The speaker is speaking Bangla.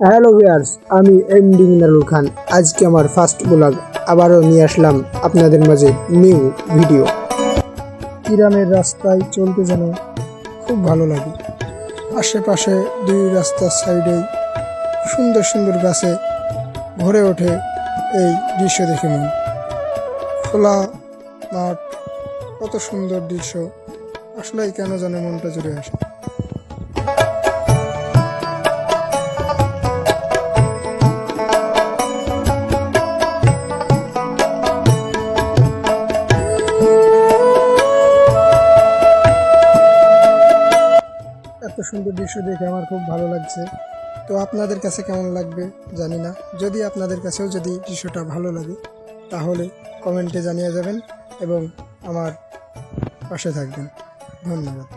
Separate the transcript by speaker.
Speaker 1: হ্যালো ভিউয়ার্স, আমি এমডি মিনারুল খান। আজকে আমার ফার্স্ট ব্লগ আবারও নিয়ে আসলাম আপনাদের মাঝে নিউ ভিডিও। গ্রামের রাস্তায় চলতে যেন খুব ভালো লাগে। আশেপাশে দুই রাস্তার সাইডেই সুন্দর সুন্দর গাছে ভরে ওঠে এই দৃশ্য দেখে মন। খোলা মাঠ, কত সুন্দর দৃশ্য, আসলেই কেন জানে মনটা জুড়ে আসে। এত সুন্দর দৃশ্য দেখে আমার খুব ভালো লাগছে। তো আপনাদের কাছে কেমন লাগবে জানি না। যদি আপনাদের কাছেও যদি দৃশ্যটা ভালো লাগে তাহলে কমেন্টে জানিয়ে যাবেন এবং আমার পাশে থাকবেন। ধন্যবাদ।